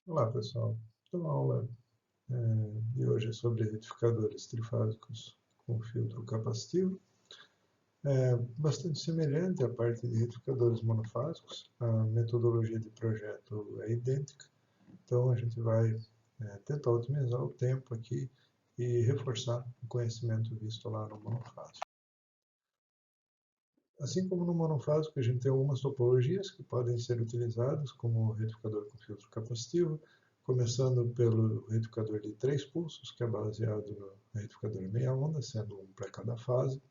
Olá, pessoal. Então, a aula de hoje é sobre retificadores trifásicos com filtro capacitivo. É bastante semelhante à parte de retificadores monofásicos. A metodologia de projeto é idêntica. Então, a gente vai tentar otimizar o tempo aqui e reforçar o conhecimento visto lá no monofásico. Assim como no monofásico, a gente tem algumas topologias que podem ser utilizadas como retificador com filtro capacitivo, começando pelo retificador de 3 pulsos, que é baseado no retificador meia onda, sendo um para cada fase,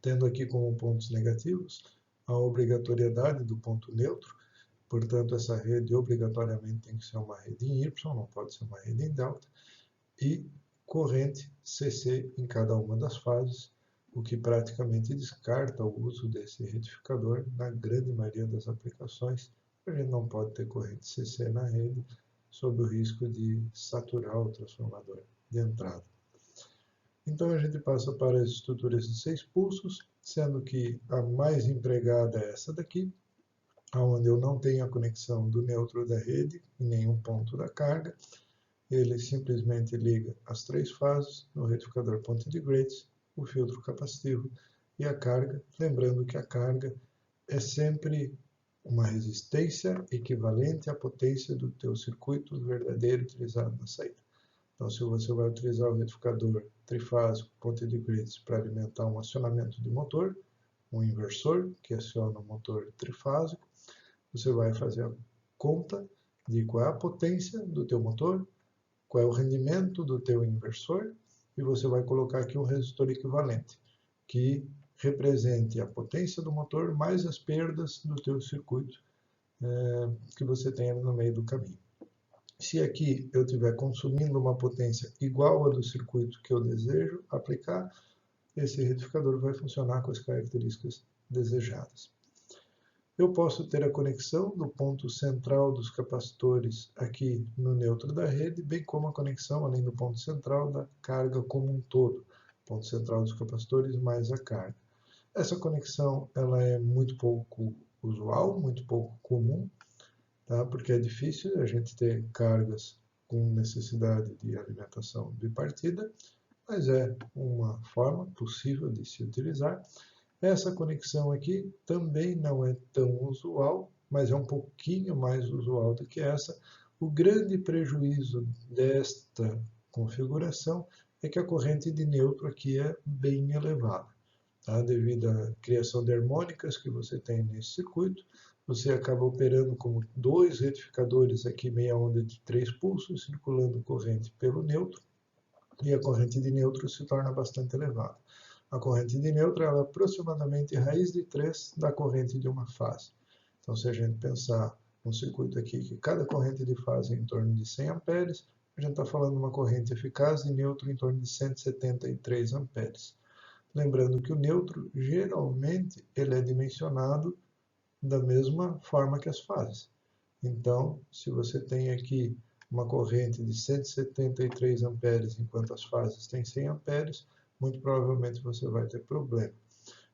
tendo aqui como pontos negativos a obrigatoriedade do ponto neutro, portanto, essa rede obrigatoriamente tem que ser uma rede em Y, não pode ser uma rede em delta, e corrente CC em cada uma das fases, o que praticamente descarta o uso desse retificador na grande maioria das aplicações. A gente não pode ter corrente CC na rede sob o risco de saturar o transformador de entrada. Então a gente passa para as estruturas de 6 pulsos, sendo que a mais empregada é essa daqui, onde eu não tenho a conexão do neutro da rede em nenhum ponto da carga. Ele simplesmente liga as 3 fases no retificador point de Grates, o filtro capacitivo e a carga, lembrando que a carga é sempre uma resistência equivalente à potência do teu circuito verdadeiro utilizado na saída. Então, se você vai utilizar o retificador trifásico point de Grates para alimentar um acionamento de motor, um inversor que aciona o motor trifásico, você vai fazer a conta de qual é a potência do teu motor, qual é o rendimento do teu inversor, e você vai colocar aqui um resistor equivalente, que represente a potência do motor mais as perdas do teu circuito que você tenha no meio do caminho. Se aqui eu estiver consumindo uma potência igual à do circuito que eu desejo aplicar, esse retificador vai funcionar com as características desejadas. Eu posso ter a conexão do ponto central dos capacitores aqui no neutro da rede, bem como a conexão, além do ponto central, da carga como um todo. Ponto central dos capacitores mais a carga. Essa conexão ela é muito pouco usual, muito pouco comum, tá? Porque é difícil a gente ter cargas com necessidade de alimentação bipartida, mas é uma forma possível de se utilizar. Essa conexão aqui também não é tão usual, mas é um pouquinho mais usual do que essa. O grande prejuízo desta configuração é que a corrente de neutro aqui é bem elevada. Tá? Devido à criação de harmônicas que você tem nesse circuito, você acaba operando como dois retificadores aqui, meia onda de 3 pulsos, circulando corrente pelo neutro, e a corrente de neutro se torna bastante elevada. A corrente de neutro é aproximadamente raiz de 3 da corrente de uma fase. Então, se a gente pensar num circuito aqui que cada corrente de fase é em torno de 100 amperes, a gente está falando de uma corrente eficaz de neutro em torno de 173 amperes. Lembrando que o neutro, geralmente, ele é dimensionado da mesma forma que as fases. Então, se você tem aqui uma corrente de 173 amperes, enquanto as fases têm 100 amperes, muito provavelmente você vai ter problema.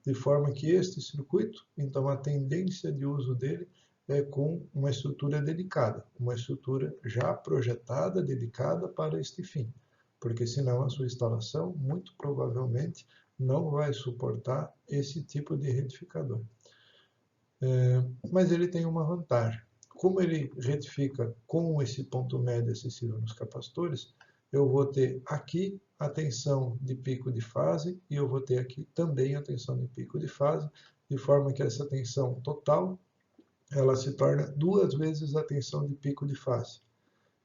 De forma que este circuito, então a tendência de uso dele é com uma estrutura dedicada, uma estrutura já projetada, dedicada para este fim, porque senão a sua instalação, muito provavelmente, não vai suportar esse tipo de retificador. Mas ele tem uma vantagem. Como ele retifica com esse ponto médio excessivo nos capacitores, eu vou ter aqui a tensão de pico de fase e eu vou ter aqui também a tensão de pico de fase, de forma que essa tensão total ela se torna 2 vezes a tensão de pico de fase,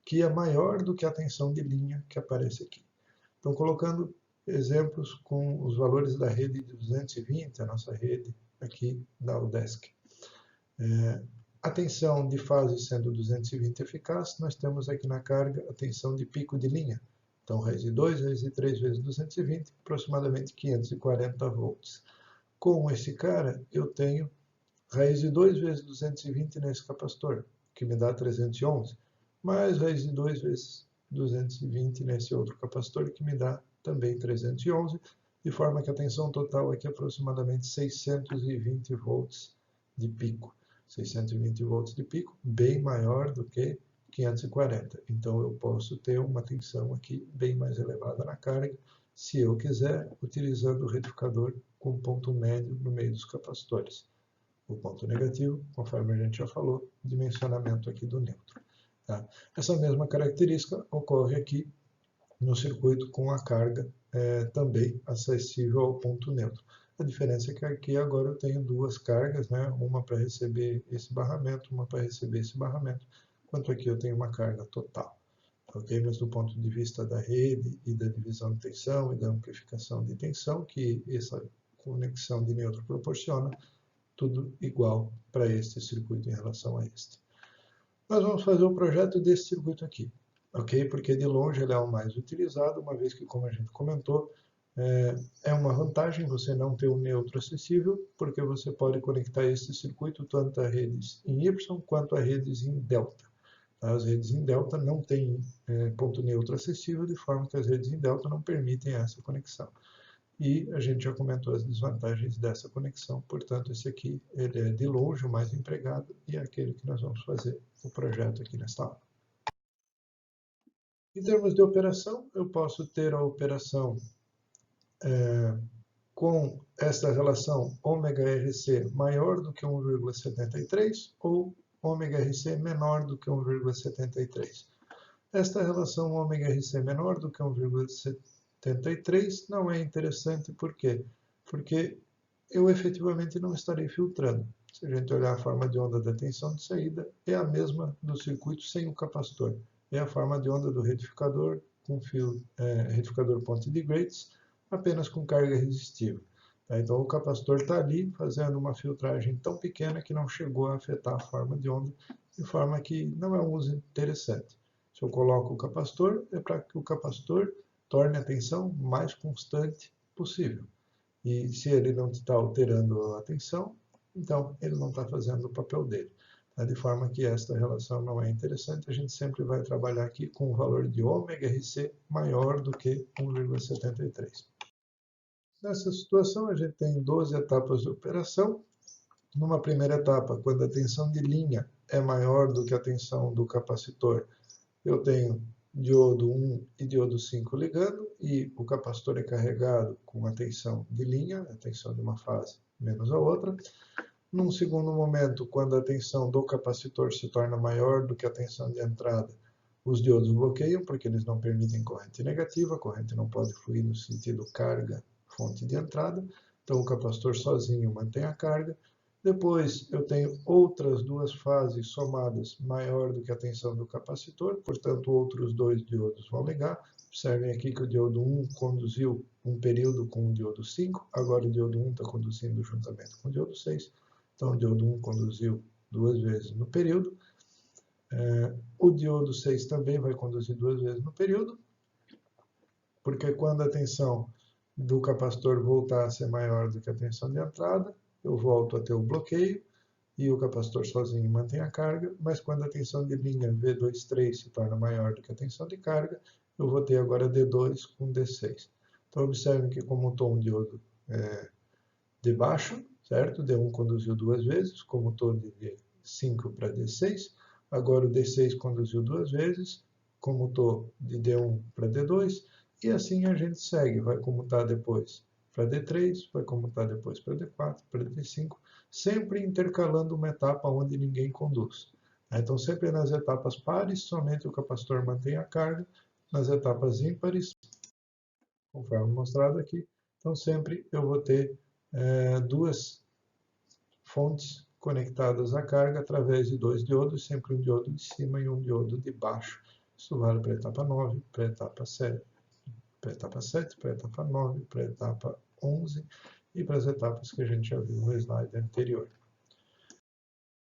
que é maior do que a tensão de linha que aparece aqui. Então, colocando exemplos com os valores da rede de 220, a nossa rede aqui da UDESC. A tensão de fase sendo 220 eficaz, nós temos aqui na carga a tensão de pico de linha. Então, raiz de 2, raiz de 3 vezes 220, aproximadamente 540 volts. Com esse cara, eu tenho raiz de 2 vezes 220 nesse capacitor, que me dá 311, mais raiz de 2 vezes 220 nesse outro capacitor, que me dá também 311, de forma que a tensão total aqui é aproximadamente 620 volts de pico. 620 volts de pico, bem maior do que 540. Então, eu posso ter uma tensão aqui bem mais elevada na carga, se eu quiser, utilizando o retificador com ponto médio no meio dos capacitores. O ponto negativo, conforme a gente já falou, dimensionamento aqui do neutro. Tá? Essa mesma característica ocorre aqui no circuito com a carga também acessível ao ponto neutro. A diferença é que aqui agora eu tenho duas cargas, né? Uma para receber esse barramento, uma para receber esse barramento, enquanto aqui eu tenho uma carga total. Okay? Mas do ponto de vista da rede e da divisão de tensão e da amplificação de tensão, que essa conexão de neutro proporciona, tudo igual para este circuito em relação a este. Nós vamos fazer o projeto desse circuito aqui, ok? Porque de longe ele é o mais utilizado, uma vez que, como a gente comentou, é uma vantagem você não ter um neutro acessível, porque você pode conectar esse circuito tanto a redes em Y quanto a redes em delta. As redes em delta não têm ponto neutro acessível, de forma que as redes em delta não permitem essa conexão. E a gente já comentou as desvantagens dessa conexão, portanto, esse aqui ele é de longe o mais empregado e é aquele que nós vamos fazer o projeto aqui nesta aula. Em termos de operação, eu posso ter a operação com esta relação ω-RC maior do que 1,73 ou ω-RC menor do que 1,73. Esta relação ω-RC menor do que 1,73 não é interessante, por quê? Porque eu efetivamente não estarei filtrando. Se a gente olhar a forma de onda da tensão de saída, é a mesma do circuito sem o capacitor. É a forma de onda do retificador com fio retificador ponte de Grates, apenas com carga resistiva. Tá? Então, o capacitor está ali fazendo uma filtragem tão pequena que não chegou a afetar a forma de onda, de forma que não é um uso interessante. Se eu coloco o capacitor, é para que o capacitor torne a tensão mais constante possível. E se ele não está alterando a tensão, então ele não está fazendo o papel dele. Tá? De forma que esta relação não é interessante, a gente sempre vai trabalhar aqui com o valor de ω-RC maior do que 1,73. Nessa situação, a gente tem 12 etapas de operação. Numa primeira etapa, quando a tensão de linha é maior do que a tensão do capacitor, eu tenho diodo 1 e diodo 5 ligando, e o capacitor é carregado com a tensão de linha, a tensão de uma fase menos a outra. Num segundo momento, quando a tensão do capacitor se torna maior do que a tensão de entrada, os diodos bloqueiam, porque eles não permitem corrente negativa, a corrente não pode fluir no sentido carga, fonte de entrada, então o capacitor sozinho mantém a carga. Depois eu tenho outras duas fases somadas maior do que a tensão do capacitor, portanto outros dois diodos vão ligar. Observem aqui que o diodo 1 conduziu um período com o diodo 5, agora o diodo 1 está conduzindo juntamente com o diodo 6, então o diodo 1 conduziu duas vezes no período. O diodo 6 também vai conduzir duas vezes no período, porque quando a tensão do capacitor voltar a ser maior do que a tensão de entrada, eu volto a ter o bloqueio e o capacitor sozinho mantém a carga, mas quando a tensão de linha V23 se torna maior do que a tensão de carga, eu vou ter agora D2 com D6. Então, observem que como estou um diodo de baixo, certo? D1 conduziu duas vezes, como estou de D5 para D6, agora o D6 conduziu duas vezes, como estou de D1 para D2, e assim a gente segue, vai comutar depois para D3, vai comutar depois para D4, para D5, sempre intercalando uma etapa onde ninguém conduz. Então, sempre nas etapas pares, somente o capacitor mantém a carga, nas etapas ímpares, conforme mostrado aqui, então sempre eu vou ter duas fontes conectadas à carga através de dois diodos, sempre um diodo de cima e um diodo de baixo. Isso vale para a etapa 9, para a etapa 7, para a etapa 7, para a etapa 9, para a etapa 11 e para as etapas que a gente já viu no slide anterior.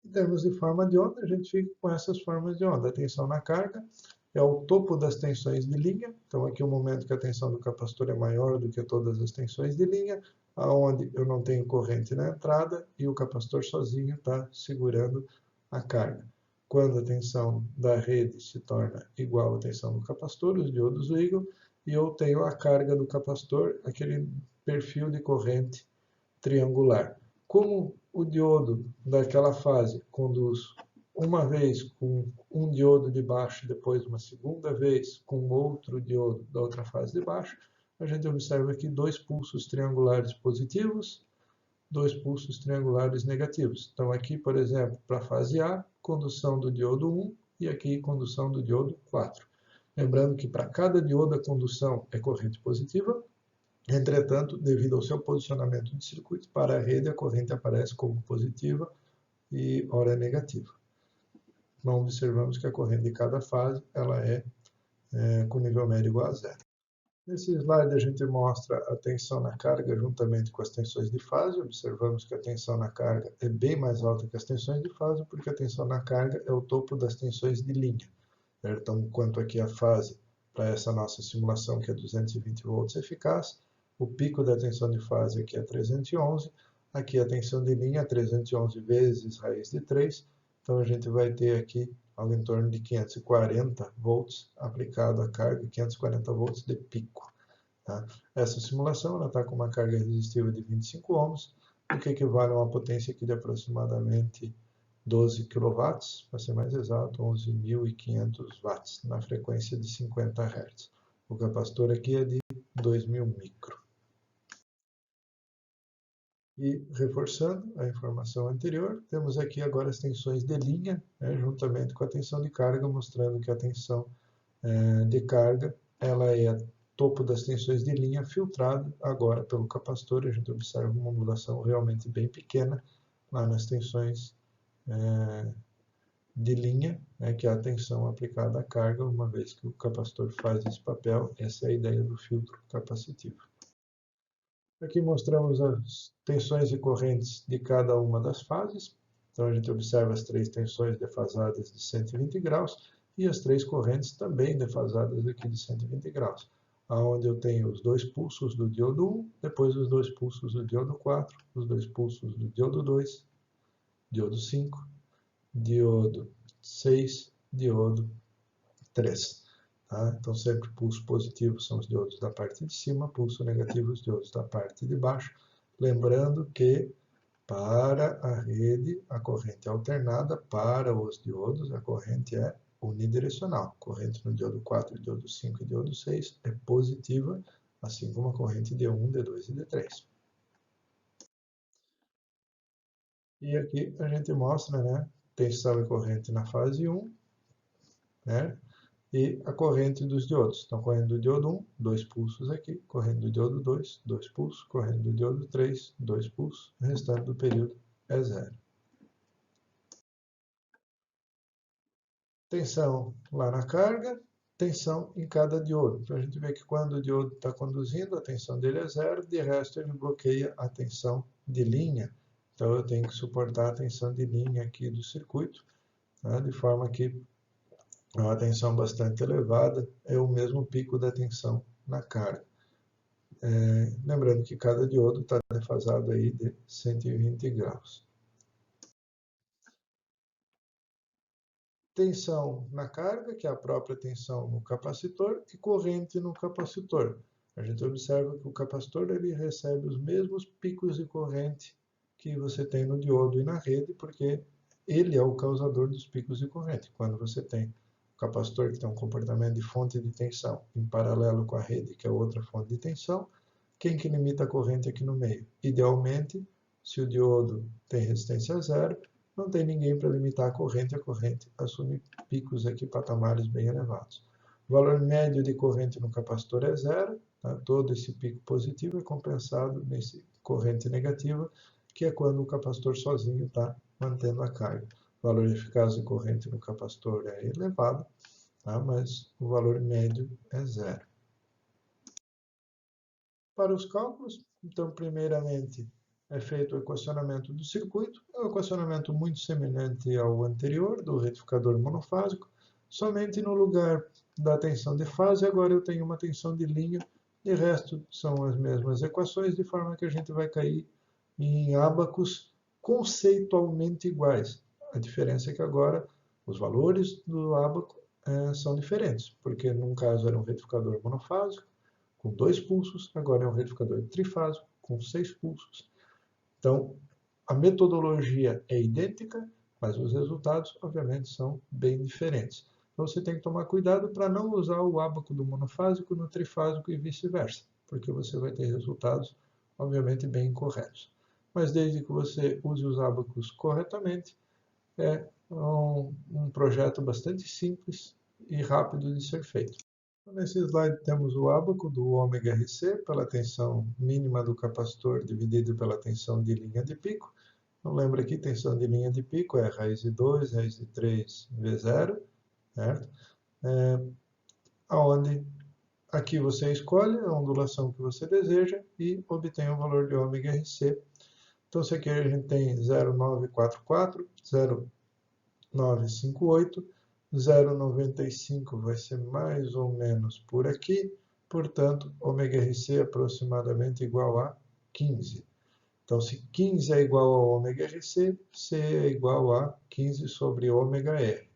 Em termos de forma de onda, a gente fica com essas formas de onda. A tensão na carga é o topo das tensões de linha, então aqui é o momento que a tensão do capacitor é maior do que todas as tensões de linha, aonde eu não tenho corrente na entrada e o capacitor sozinho está segurando a carga. Quando a tensão da rede se torna igual à tensão do capacitor, os diodos ligam e eu tenho a carga do capacitor, aquele perfil de corrente triangular. Como o diodo daquela fase conduz uma vez com um diodo de baixo, depois uma segunda vez com outro diodo da outra fase de baixo, a gente observa aqui dois pulsos triangulares positivos, dois pulsos triangulares negativos. Então aqui, por exemplo, para a fase A, condução do diodo 1 e aqui condução do diodo 4. Lembrando que para cada diodo a condução é corrente positiva, entretanto, devido ao seu posicionamento de circuito, para a rede a corrente aparece como positiva e ora é negativa. Então observamos que a corrente de cada fase ela é com nível médio igual a zero. Nesse slide a gente mostra a tensão na carga juntamente com as tensões de fase. Observamos que a tensão na carga é bem mais alta que as tensões de fase, porque a tensão na carga é o topo das tensões de linha. Então, enquanto aqui a fase, para essa nossa simulação, que é 220 volts eficaz, o pico da tensão de fase aqui é 311, aqui a tensão de linha é 311 vezes raiz de 3, então a gente vai ter aqui algo em torno de 540 volts aplicado à carga, 540 volts de pico. Tá? Essa simulação está com uma carga resistiva de 25 ohms, o que equivale a uma potência aqui de aproximadamente 12 kW, para ser mais exato, 11.500 watts, na frequência de 50 Hz. O capacitor aqui é de 2.000 micro. E, reforçando a informação anterior, temos aqui agora as tensões de linha, juntamente com a tensão de carga, mostrando que a tensão de carga ela é topo das tensões de linha filtrado agora pelo capacitor. A gente observa uma ondulação realmente bem pequena lá nas tensões de linha, que é a tensão aplicada à carga, uma vez que o capacitor faz esse papel. Essa é a ideia do filtro capacitivo. Aqui mostramos as tensões e correntes de cada uma das fases. Então a gente observa as três tensões defasadas de 120 graus e as três correntes também defasadas aqui de 120 graus, onde eu tenho os dois pulsos do diodo 1, depois os dois pulsos do diodo 4, os dois pulsos do diodo 2, diodo 5, diodo 6, diodo 3. Tá? Então, sempre pulso positivo são os diodos da parte de cima, pulso negativo os diodos da parte de baixo. Lembrando que para a rede, a corrente é alternada, para os diodos, a corrente é unidirecional. Corrente no diodo 4, diodo 5 e diodo 6 é positiva, assim como a corrente D1, D2 e D3. E aqui a gente mostra, tensão e corrente na fase 1, e a corrente dos diodos. Então, corrente do diodo 1, 2 pulsos aqui, corrente do diodo 2, 2 pulsos, corrente do diodo 3, 2 pulsos, o restante do período é zero. Tensão lá na carga, tensão em cada diodo. Então, a gente vê que quando o diodo está conduzindo, a tensão dele é zero, de resto ele bloqueia a tensão de linha. Então, eu tenho que suportar a tensão de linha aqui do circuito, de forma que uma tensão bastante elevada é o mesmo pico da tensão na carga. Lembrando que cada diodo está defasado aí de 120 graus. Tensão na carga, que é a própria tensão no capacitor, e corrente no capacitor. A gente observa que o capacitor ele recebe os mesmos picos de corrente que você tem no diodo e na rede, porque ele é o causador dos picos de corrente. Quando você tem o capacitor que tem um comportamento de fonte de tensão em paralelo com a rede, que é outra fonte de tensão, quem que limita a corrente aqui no meio? Idealmente, se o diodo tem resistência zero, não tem ninguém para limitar a corrente assume picos aqui, patamares bem elevados. O valor médio de corrente no capacitor é zero, tá? Todo esse pico positivo é compensado nesse corrente negativa, que é quando o capacitor sozinho está mantendo a carga. O valor eficaz de corrente no capacitor é elevado, tá? Mas o valor médio é zero. Para os cálculos, então, primeiramente, é feito o equacionamento do circuito. É um equacionamento muito semelhante ao anterior, do retificador monofásico, somente no lugar da tensão de fase, agora eu tenho uma tensão de linha, de resto são as mesmas equações, de forma que a gente vai cair em ábacos conceitualmente iguais. A diferença é que agora os valores do ábaco são diferentes, porque num caso era um retificador monofásico, com 2 pulsos, agora é um retificador trifásico, com 6 pulsos. Então, a metodologia é idêntica, mas os resultados, obviamente, são bem diferentes. Então, você tem que tomar cuidado para não usar o ábaco do monofásico no trifásico e vice-versa, porque você vai ter resultados, obviamente, bem incorretos. Mas desde que você use os ábacos corretamente, é um projeto bastante simples e rápido de ser feito. Nesse slide temos o ábaco do ômega RC pela tensão mínima do capacitor dividido pela tensão de linha de pico. Então lembra aqui, tensão de linha de pico é raiz de 2, raiz de 3 V0, certo? Onde aqui você escolhe a ondulação que você deseja e obtém o valor de ômega RC. Então, se aqui a gente tem 0,944, 0,958, 0,95 vai ser mais ou menos por aqui, portanto, ômega RC é aproximadamente igual a 15. Então, se 15 é igual a ômega RC, C é igual a 15 sobre ômega R.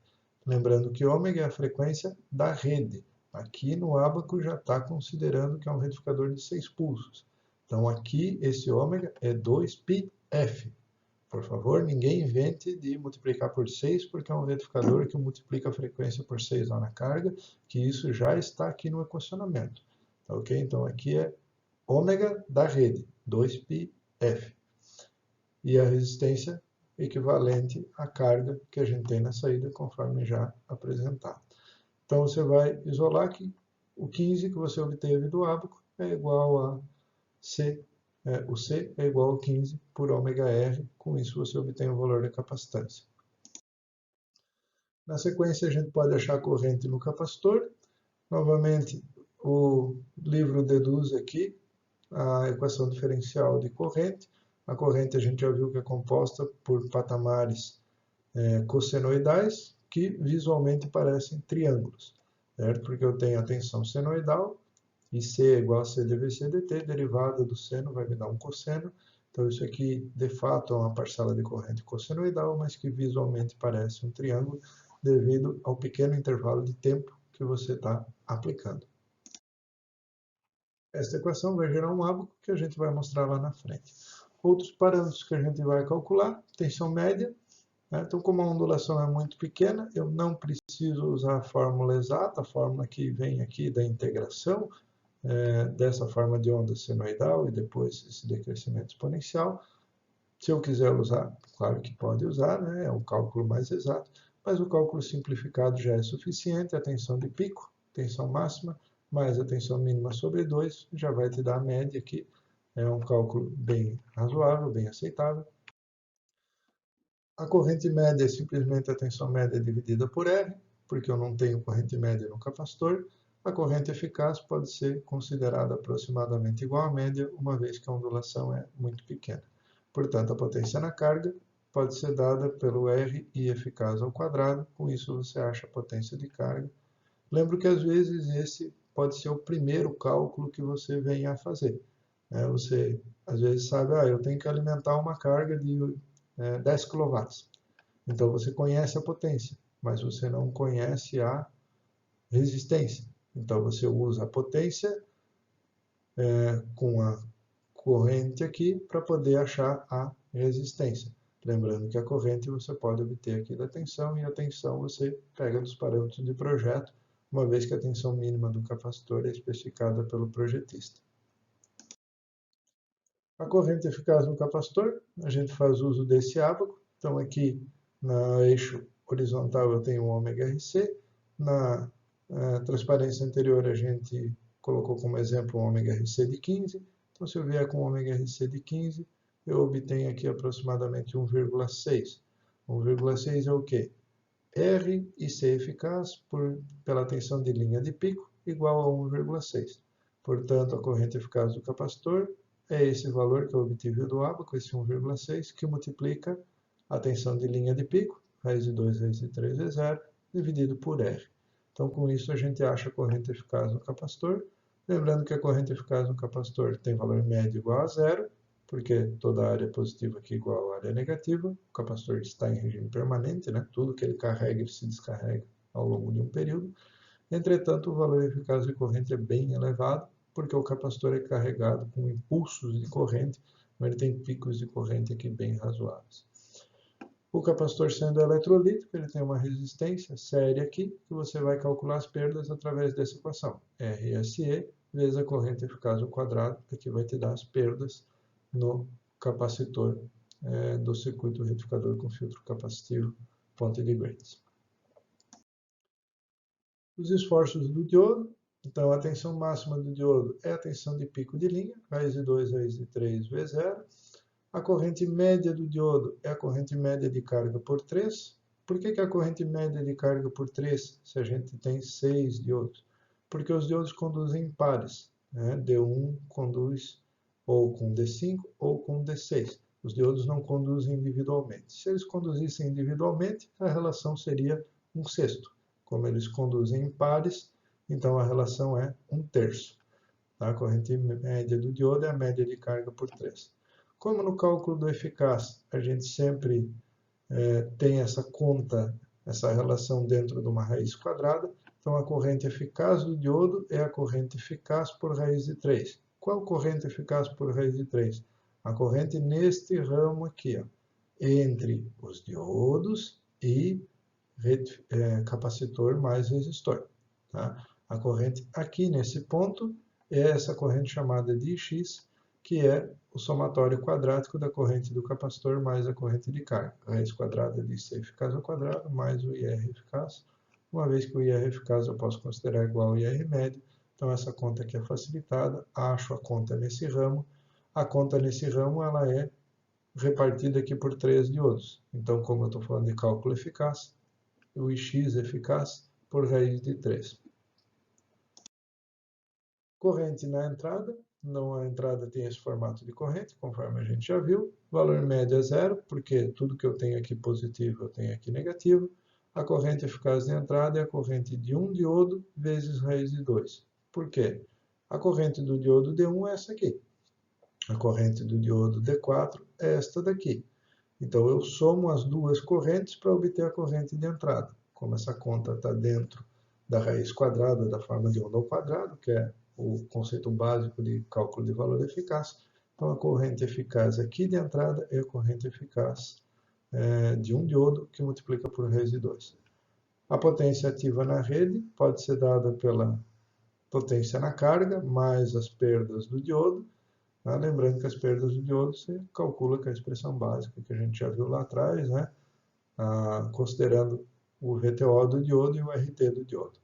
Lembrando que ômega é a frequência da rede. Aqui no ábaco já está considerando que é um retificador de 6 pulsos. Então, aqui esse ômega é 2πf. Por favor, ninguém invente de multiplicar por 6, porque é um retificador que multiplica a frequência por 6 lá na carga, que isso já está aqui no equacionamento. Tá, ok? Então, aqui é ômega da rede, 2πf. E a resistência equivalente à carga que a gente tem na saída, conforme já apresentado. Então, você vai isolar que o 15 que você obteve do ábaco é igual a C. O C é igual a 15 por ômega R. Com isso, você obtém o valor da capacitância. Na sequência, a gente pode achar a corrente no capacitor. Novamente, o livro deduz aqui a equação diferencial de corrente. A corrente a gente já viu que é composta por patamares cossenoidais que visualmente parecem triângulos, certo? Porque eu tenho a tensão senoidal e C é igual a C dVc dt, derivada do seno vai me dar um cosseno. Então isso aqui de fato é uma parcela de corrente cossenoidal, mas que visualmente parece um triângulo devido ao pequeno intervalo de tempo que você está aplicando. Esta equação vai gerar um ábaco que a gente vai mostrar lá na frente. Outros parâmetros que a gente vai calcular, tensão média. Então, como a ondulação é muito pequena, eu não preciso usar a fórmula exata, a fórmula que vem aqui da integração, dessa forma de onda senoidal e depois esse decrescimento exponencial. Se eu quiser usar, claro que pode usar, né? É um cálculo mais exato, mas o cálculo simplificado já é suficiente. A tensão de pico, tensão máxima, mais a tensão mínima sobre 2, já vai te dar a média aqui. É um cálculo bem razoável, bem aceitável. A corrente média é simplesmente a tensão média dividida por R, porque eu não tenho corrente média no capacitor. A corrente eficaz pode ser considerada aproximadamente igual à média, uma vez que a ondulação é muito pequena. Portanto, a potência na carga pode ser dada pelo R I eficaz ao quadrado. Com isso, você acha a potência de carga. Lembro que, às vezes, esse pode ser o primeiro cálculo que você venha a fazer. Você, às vezes, sabe, eu tenho que alimentar uma carga de 10 kW. Então você conhece a potência, mas você não conhece a resistência. Então você usa a potência com a corrente aqui para poder achar a resistência. Lembrando que a corrente você pode obter aqui da tensão, e a tensão você pega dos parâmetros de projeto, uma vez que a tensão mínima do capacitor é especificada pelo projetista. A corrente eficaz no capacitor, a gente faz uso desse ábaco. Então aqui no eixo horizontal eu tenho o ômega RC. Na transparência anterior a gente colocou como exemplo o ômega RC de 15. Então se eu vier com o ômega RC de 15, eu obtenho aqui aproximadamente 1,6. 1,6 é o quê? R e C eficaz pela tensão de linha de pico igual a 1,6. Portanto, a corrente eficaz do capacitor é esse valor que eu obtive do ábaco, esse 1,6, que multiplica a tensão de linha de pico, raiz de 2, raiz de 3 é 0, dividido por R. Então, com isso, a gente acha a corrente eficaz no capacitor. Lembrando que a corrente eficaz no capacitor tem valor médio igual a 0, porque toda a área positiva aqui é igual à área negativa. O capacitor está em regime permanente, né? Tudo que ele carrega, ele se descarrega ao longo de um período. Entretanto, o valor eficaz de corrente é bem elevado, porque o capacitor é carregado com impulsos de corrente, mas ele tem picos de corrente aqui bem razoáveis. O capacitor sendo eletrolítico, ele tem uma resistência séria aqui, que você vai calcular as perdas através dessa equação. RSE vezes a corrente eficaz ao quadrado, que vai te dar as perdas no capacitor do circuito retificador com filtro capacitivo ponte de Graves. Os esforços do diodo. Então, a tensão máxima do diodo é a tensão de pico de linha, raiz de 2, raiz de 3, V0. A corrente média do diodo é a corrente média de carga por 3. Por que a corrente média de carga por 3, se a gente tem 6 diodos? Porque os diodos conduzem em pares. Né? D1 conduz ou com D5 ou com D6. Os diodos não conduzem individualmente. Se eles conduzissem individualmente, a relação seria 1/6. Como eles conduzem em pares, então a relação é 1/3. Tá? A corrente média do diodo é a média de carga por 3. Como no cálculo do eficaz, a gente sempre tem essa conta, essa relação dentro de uma raiz quadrada, então a corrente eficaz do diodo é a corrente eficaz por raiz de 3. Qual corrente eficaz por raiz de 3? A corrente neste ramo aqui, ó, entre os diodos e capacitor mais resistor. Tá? A corrente aqui nesse ponto é essa corrente chamada de X, que é o somatório quadrático da corrente do capacitor mais a corrente de carga. A raiz quadrada de C eficaz ao quadrado mais o IR eficaz. Uma vez que o IR eficaz eu posso considerar igual ao IR médio, então essa conta aqui é facilitada, acho a conta nesse ramo. A conta nesse ramo ela é repartida aqui por 3 diodos. Então, como eu estou falando de cálculo eficaz, o X eficaz por raiz de 3. Corrente na entrada. Então, a entrada tem esse formato de corrente, conforme a gente já viu. Valor médio é 0, porque tudo que eu tenho aqui positivo, eu tenho aqui negativo. A corrente eficaz de entrada é a corrente de um diodo vezes raiz de 2. Por quê? A corrente do diodo D1 é essa aqui. A corrente do diodo D4 é esta daqui. Então, eu somo as duas correntes para obter a corrente de entrada. Como essa conta está dentro da raiz quadrada da forma de onda ao quadrado, que é o conceito básico de cálculo de valor eficaz, então a corrente eficaz aqui de entrada é a corrente eficaz de um diodo que multiplica por raiz de 2. A potência ativa na rede pode ser dada pela potência na carga, mais as perdas do diodo. Tá? Lembrando que as perdas do diodo você calcula com a expressão básica que a gente já viu lá atrás, né? Considerando o VTO do diodo e o RT do diodo.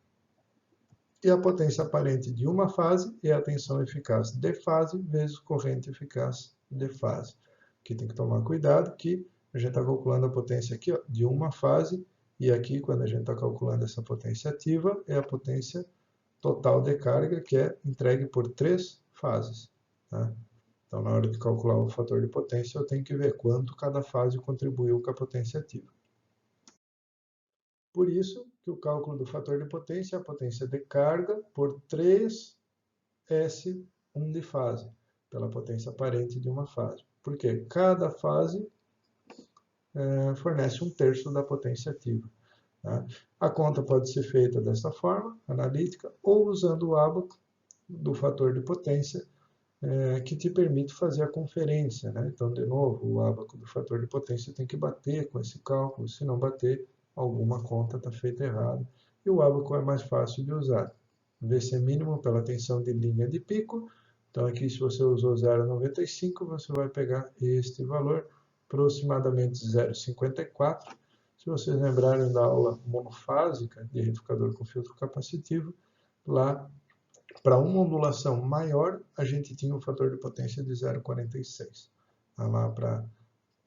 E a potência aparente de uma fase é a tensão eficaz de fase vezes corrente eficaz de fase. Aqui tem que tomar cuidado que a gente está calculando a potência aqui, ó, de uma fase, e aqui, quando a gente está calculando essa potência ativa, é a potência total de carga, que é entregue por 3 fases. Tá? Então, na hora de calcular o fator de potência, eu tenho que ver quanto cada fase contribuiu com a potência ativa. Por isso que o cálculo do fator de potência é a potência de carga por 3S1 de fase, pela potência aparente de uma fase. Porque cada fase fornece 1/3 da potência ativa. Tá? A conta pode ser feita dessa forma, analítica, ou usando o ábaco do fator de potência, que te permite fazer a conferência. Né? Então, de novo, o ábaco do fator de potência tem que bater com esse cálculo, se não bater, alguma conta está feita errada. E o ábaco é mais fácil de usar. VC mínimo pela tensão de linha de pico. Então, aqui, se você usou 0,95, você vai pegar este valor, aproximadamente 0,54. Se vocês lembrarem da aula monofásica de retificador com filtro capacitivo, lá, para uma ondulação maior, a gente tinha um fator de potência de 0,46. Lá para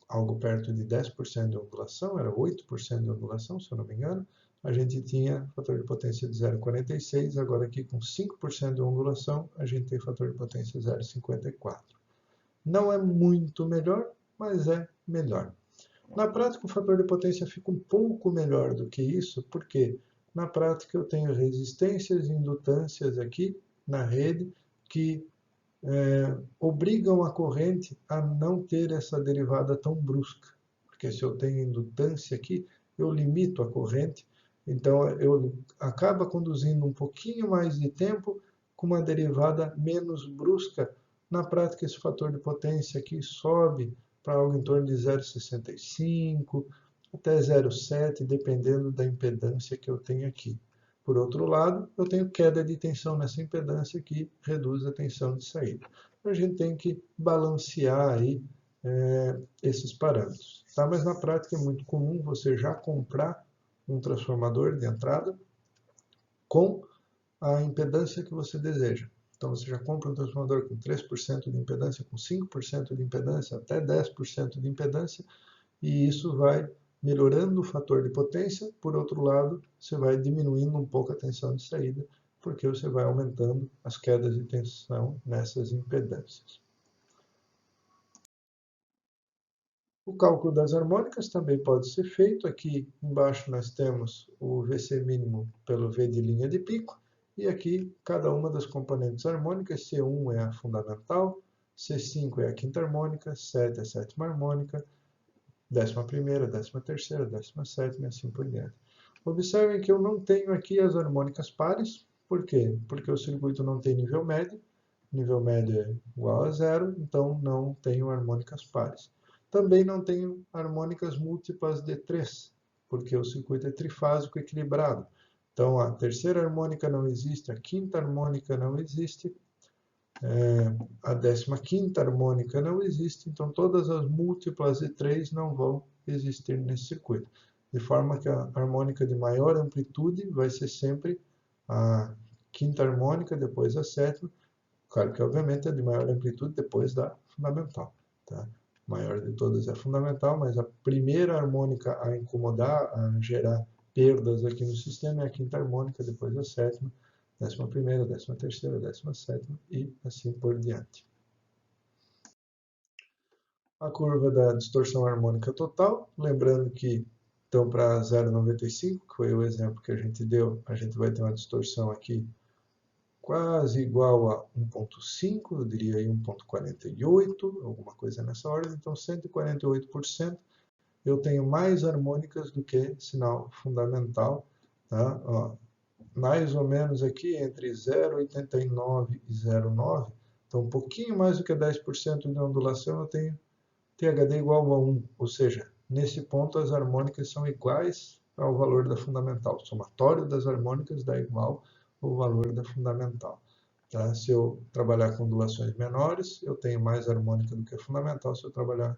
algo perto de 10% de ondulação, era 8% de ondulação, se eu não me engano, a gente tinha fator de potência de 0,46, agora aqui com 5% de ondulação, a gente tem fator de potência 0,54. Não é muito melhor, mas é melhor. Na prática, o fator de potência fica um pouco melhor do que isso, porque na prática eu tenho resistências e indutâncias aqui na rede que obrigam a corrente a não ter essa derivada tão brusca. Porque se eu tenho indutância aqui, eu limito a corrente, então eu acaba conduzindo um pouquinho mais de tempo com uma derivada menos brusca. Na prática, esse fator de potência aqui sobe para algo em torno de 0,65, até 0,7, dependendo da impedância que eu tenho aqui. Por outro lado, eu tenho queda de tensão nessa impedância que reduz a tensão de saída. Então, a gente tem que balancear aí esses parâmetros. Tá? Mas na prática é muito comum você já comprar um transformador de entrada com a impedância que você deseja. Então você já compra um transformador com 3% de impedância, com 5% de impedância, até 10% de impedância, e isso vai melhorando o fator de potência. Por outro lado, você vai diminuindo um pouco a tensão de saída, porque você vai aumentando as quedas de tensão nessas impedâncias. O cálculo das harmônicas também pode ser feito. Aqui embaixo nós temos o VC mínimo pelo V de linha de pico, e aqui cada uma das componentes harmônicas. C1 é a fundamental, C5 é a quinta harmônica, 7 é a sétima harmônica, 11ª, 13ª, 17ª e assim por diante. Observem que eu não tenho aqui as harmônicas pares. Por quê? Porque o circuito não tem nível médio é igual a zero, então não tenho harmônicas pares. Também não tenho harmônicas múltiplas de 3, porque o circuito é trifásico equilibrado. Então a terceira harmônica não existe, a quinta harmônica não existe, a 15ª harmônica não existe, então todas as múltiplas de 3 não vão existir nesse circuito. De forma que a harmônica de maior amplitude vai ser sempre a quinta harmônica, depois a sétima. Claro que, obviamente, é de maior amplitude depois da fundamental. Tá? A maior de todas é a fundamental, mas a primeira harmônica a incomodar, a gerar perdas aqui no sistema é a quinta harmônica, depois a sétima, 11ª, 13ª, 17ª e assim por diante. A curva da distorção harmônica total, lembrando que, então, para 0,95, que foi o exemplo que a gente deu, a gente vai ter uma distorção aqui quase igual a 1,5, eu diria aí 1,48, alguma coisa nessa ordem. Então, 148%, eu tenho mais harmônicas do que sinal fundamental. Tá? Ó, mais ou menos aqui entre 0,89 e 0,9, então um pouquinho mais do que 10% de ondulação, eu tenho THD igual a 1, ou seja, nesse ponto as harmônicas são iguais ao valor da fundamental. O somatório das harmônicas dá igual ao valor da fundamental. Tá? Se eu trabalhar com ondulações menores, eu tenho mais harmônica do que a fundamental. Se eu trabalhar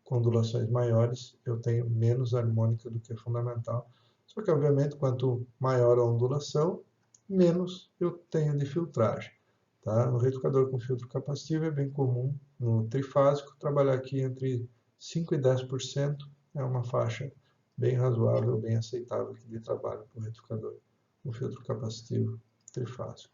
com ondulações maiores, eu tenho menos harmônica do que a fundamental. Só que, obviamente, quanto maior a ondulação, menos eu tenho de filtragem. Tá? No retificador com filtro capacitivo é bem comum, no trifásico, trabalhar aqui entre 5% e 10%, é uma faixa bem razoável, bem aceitável de trabalho para o retificador com filtro capacitivo trifásico.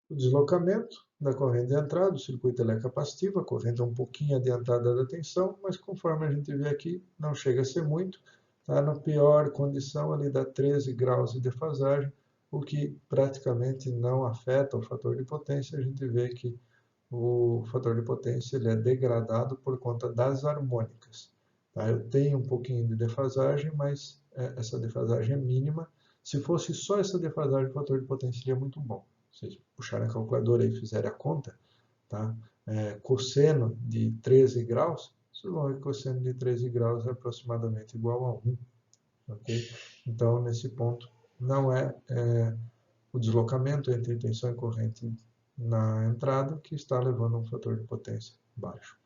O deslocamento da corrente de entrada, o circuito é capacitivo, a corrente é um pouquinho adiantada da tensão, mas conforme a gente vê aqui, não chega a ser muito. Tá? Na pior condição, ali dá 13 graus de defasagem, o que praticamente não afeta o fator de potência. A gente vê que o fator de potência ele é degradado por conta das harmônicas. Tá? Eu tenho um pouquinho de defasagem, mas essa defasagem é mínima. Se fosse só essa defasagem, o fator de potência seria muito bom. Vocês puxarem a calculadora e fizerem a conta, tá? Cosseno de 13 graus, vocês vão ver que cosseno de 13 graus é aproximadamente igual a 1. Okay? Então, nesse ponto, não é o deslocamento entre tensão e corrente na entrada que está levando a um fator de potência baixo.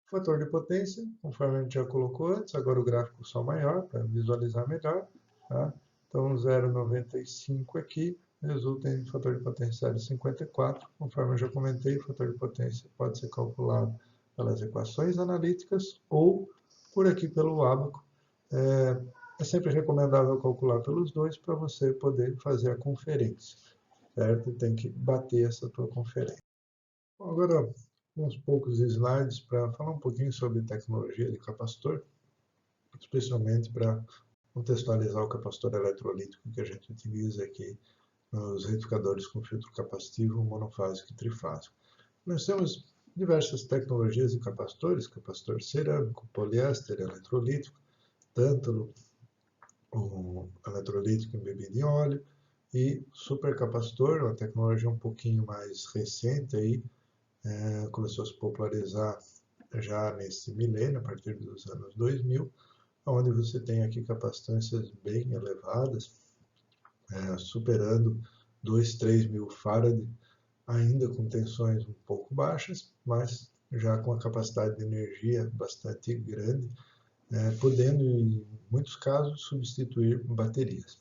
O fator de potência, conforme a gente já colocou antes, agora o gráfico só maior, para visualizar melhor. Tá? Então, 0,95 aqui resulta em fator de potência 0,54. Conforme eu já comentei, o fator de potência pode ser calculado pelas equações analíticas ou por aqui pelo ábaco. É sempre recomendável calcular pelos dois para você poder fazer a conferência, certo? Tem que bater essa tua conferência. Bom, agora, uns poucos slides para falar um pouquinho sobre tecnologia de capacitor, especialmente para contextualizar o capacitor eletrolítico que a gente utiliza aqui nos retificadores com filtro capacitivo, monofásico e trifásico. Nós temos diversas tecnologias de capacitores, capacitor cerâmico, poliéster, eletrolítico, tântalo, o eletrolítico embebido em óleo, e supercapacitor, uma tecnologia um pouquinho mais recente aí, começou a se popularizar já nesse milênio, a partir dos anos 2000, onde você tem aqui capacitâncias bem elevadas, superando 2, 3 mil farad, ainda com tensões um pouco baixas, mas já com a capacidade de energia bastante grande, podendo, em muitos casos, substituir baterias.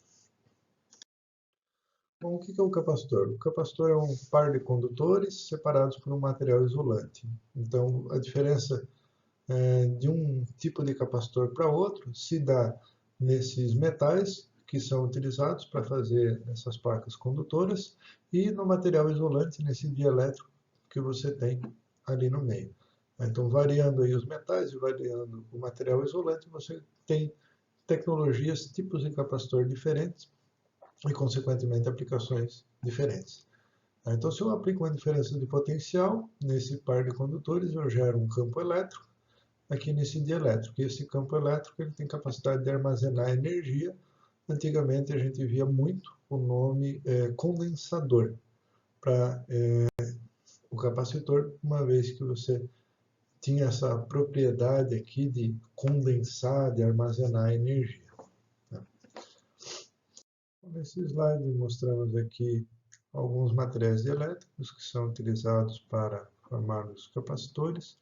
Bom, o que é o capacitor? O capacitor é um par de condutores separados por um material isolante. Então, a diferença de um tipo de capacitor para outro se dá nesses metais que são utilizados para fazer essas placas condutoras e no material isolante, nesse dielétrico que você tem ali no meio. Então, variando aí os metais e variando o material isolante, você tem tecnologias, tipos de capacitor diferentes e, consequentemente, aplicações diferentes. Então, se eu aplico uma diferença de potencial nesse par de condutores, eu gero um campo elétrico aqui nesse dielétrico. E esse campo elétrico ele tem capacidade de armazenar energia. Antigamente a gente via muito o nome condensador para o capacitor, uma vez que você tinha essa propriedade aqui de condensar, de armazenar energia. Nesse slide mostramos aqui alguns materiais dielétricos que são utilizados para formar os capacitores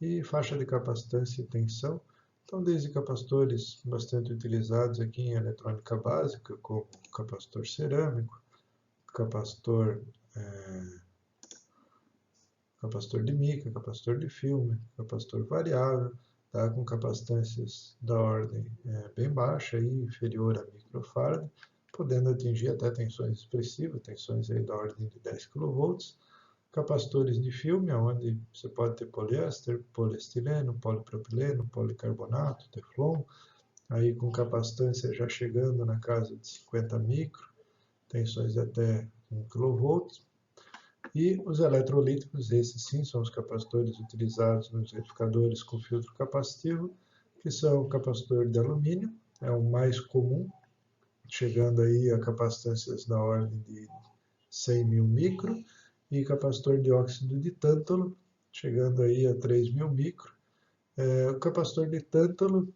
e faixa de capacitância e tensão. Então, desde capacitores bastante utilizados aqui em eletrônica básica, como capacitor cerâmico, capacitor de mica, capacitor de filme, capacitor variável, tá, com capacitâncias da ordem bem baixa, e inferior a microfarad, podendo atingir até tensões expressivas, tensões aí da ordem de 10 kV, capacitores de filme, onde você pode ter poliéster, poliestileno, polipropileno, policarbonato, teflon, aí com capacitância já chegando na casa de 50 micro, tensões de até 1 kV. E os eletrolíticos, esses sim são os capacitores utilizados nos retificadores com filtro capacitivo, que são o capacitor de alumínio, é o mais comum, chegando aí a capacitâncias da ordem de 100 mil micro, e capacitor de óxido de tântalo, chegando aí a 3 mil micro. O capacitor de tântalo,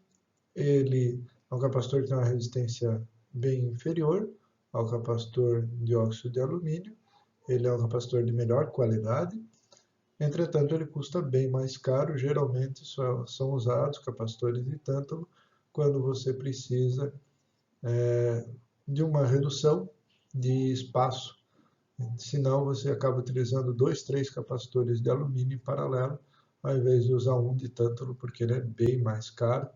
ele é um capacitor que tem uma resistência bem inferior ao capacitor de óxido de alumínio. Ele é um capacitor de melhor qualidade, entretanto ele custa bem mais caro. Geralmente são usados capacitores de tântalo quando você precisa de uma redução de espaço. Senão você acaba utilizando 2, 3 capacitores de alumínio em paralelo, ao invés de usar um de tântalo, porque ele é bem mais caro,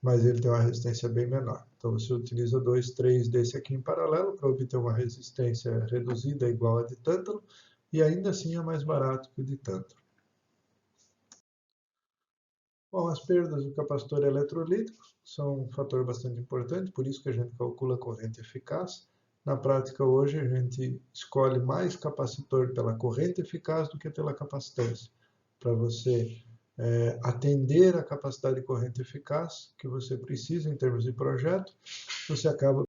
mas ele tem uma resistência bem menor. Então você utiliza 2, 3 desse aqui em paralelo para obter uma resistência reduzida igual a de tântalo, e ainda assim é mais barato que o de tântalo. Bom, as perdas do capacitor eletrolítico são um fator bastante importante, por isso que a gente calcula a corrente eficaz. Na prática, hoje, a gente escolhe mais capacitor pela corrente eficaz do que pela capacitância, para você atender a capacidade de corrente eficaz que você precisa em termos de projeto, você acaba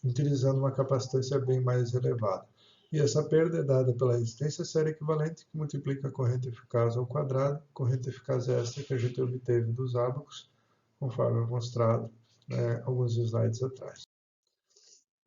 utilizando uma capacitância bem mais elevada. E essa perda é dada pela resistência série equivalente, que multiplica a corrente eficaz ao quadrado, corrente eficaz esta que a gente obteve dos ábacos, conforme mostrado alguns slides atrás.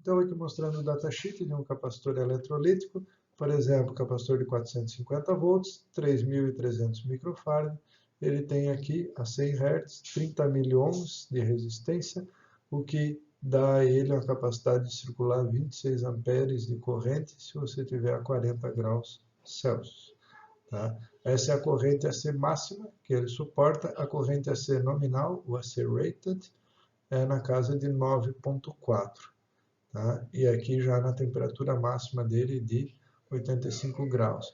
Então, aqui mostrando o datasheet de um capacitor eletrolítico, por exemplo, capacitor de 450 volts, 3.300 microfarad, ele tem aqui a 100 Hz, 30 miliohms de resistência, o que dá a ele uma capacidade de circular 26 amperes de corrente se você tiver a 40 graus Celsius. Tá? Essa é a corrente AC máxima que ele suporta. A corrente AC nominal, o AC rated, é na casa de 9.4. Tá? E aqui já na temperatura máxima dele de 85 graus.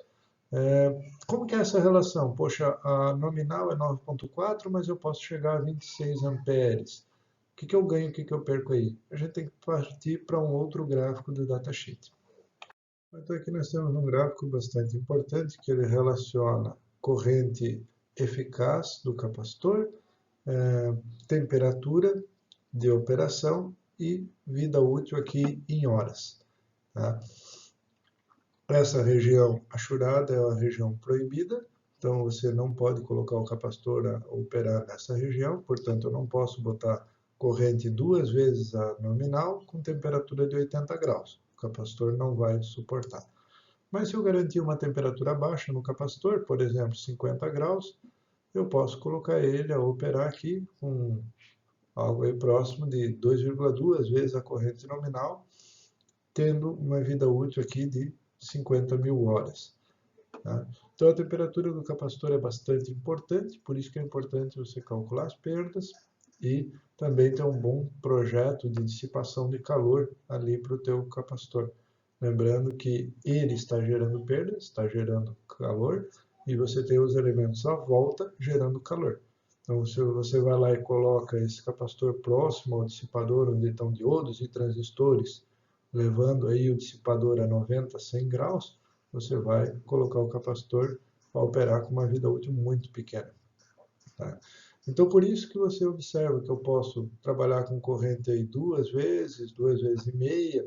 Como que é essa relação? Poxa, a nominal é 9.4, mas eu posso chegar a 26 amperes. O que eu ganho, o que eu perco aí? A gente tem que partir para um outro gráfico do datasheet. Então aqui nós temos um gráfico bastante importante, que ele relaciona corrente eficaz do capacitor, temperatura de operação e vida útil aqui em horas. Tá? Essa região achurada é a região proibida, então você não pode colocar o capacitor a operar nessa região, portanto eu não posso botar corrente 2 vezes a nominal com temperatura de 80 graus. O capacitor não vai suportar. Mas se eu garantir uma temperatura baixa no capacitor, por exemplo, 50 graus, eu posso colocar ele a operar aqui com algo aí próximo de 2,2 vezes a corrente nominal, tendo uma vida útil aqui de 50.000 horas. Tá? Então a temperatura do capacitor é bastante importante, por isso que é importante você calcular as perdas e também ter um bom projeto de dissipação de calor ali para o teu capacitor. Lembrando que ele está gerando perda, está gerando calor, e você tem os elementos à volta gerando calor. Então, se você vai lá e coloca esse capacitor próximo ao dissipador, onde estão diodos e transistores, levando aí o dissipador a 90, 100 graus, você vai colocar o capacitor para operar com uma vida útil muito pequena. Tá? Então, por isso que você observa que eu posso trabalhar com corrente aí 2 vezes e meia,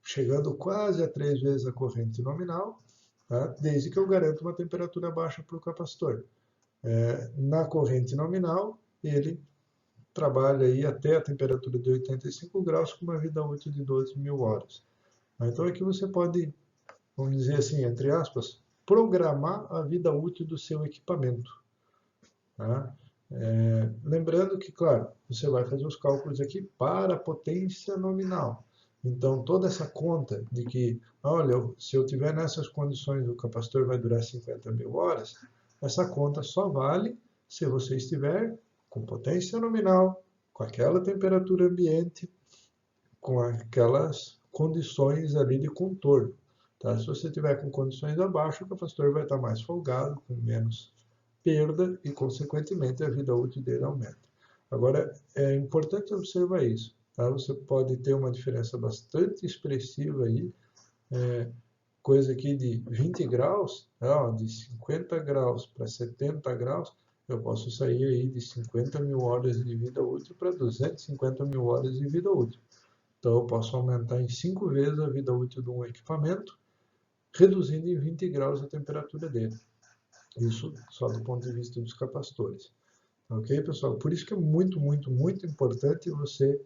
chegando quase a 3 vezes a corrente nominal, tá? Desde que eu garanta uma temperatura baixa para o capacitor. Na corrente nominal, ele trabalha aí até a temperatura de 85 graus com uma vida útil de 12.000 horas. Então aqui você pode, vamos dizer assim, entre aspas, programar a vida útil do seu equipamento. Tá? Lembrando que, claro, você vai fazer os cálculos aqui para a potência nominal. Então, toda essa conta de que, olha, se eu tiver nessas condições, o capacitor vai durar 50.000 horas, essa conta só vale se você estiver com potência nominal, com aquela temperatura ambiente, com aquelas condições ali de contorno. Tá? Se você tiver com condições abaixo, o capacitor vai estar mais folgado, com menos perda e, consequentemente, a vida útil dele aumenta. Agora, é importante observar isso. Tá? Você pode ter uma diferença bastante expressiva aí, coisa aqui de 20 graus, tá? De 50 graus para 70 graus, eu posso sair aí de 50.000 horas de vida útil para 250.000 horas de vida útil. Então, eu posso aumentar em 5 vezes a vida útil de um equipamento, reduzindo em 20 graus a temperatura dele. Isso só do ponto de vista dos capacitores. Ok, pessoal? Por isso que é muito, muito, muito importante você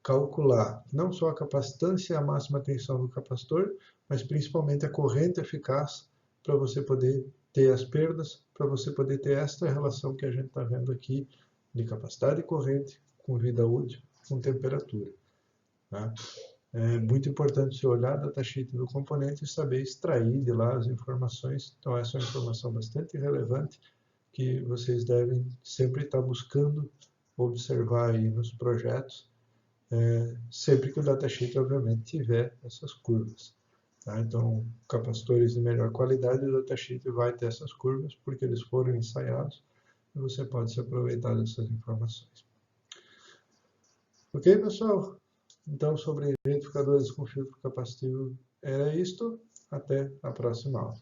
calcular não só a capacitância e a máxima tensão do capacitor, mas principalmente a corrente eficaz para você poder ter as perdas, para você poder ter esta relação que a gente está vendo aqui de capacidade de corrente com vida útil, com temperatura. Tá? É muito importante você olhar a datasheet do componente e saber extrair de lá as informações. Então, essa é uma informação bastante relevante que vocês devem sempre estar buscando observar aí nos projetos, sempre que o datasheet, obviamente, tiver essas curvas. Tá? Então, capacitores de melhor qualidade, o datasheet vai ter essas curvas, porque eles foram ensaiados e você pode se aproveitar dessas informações. Ok, pessoal? Então, sobre retificadores com filtro capacitivo era isto. Até a próxima aula.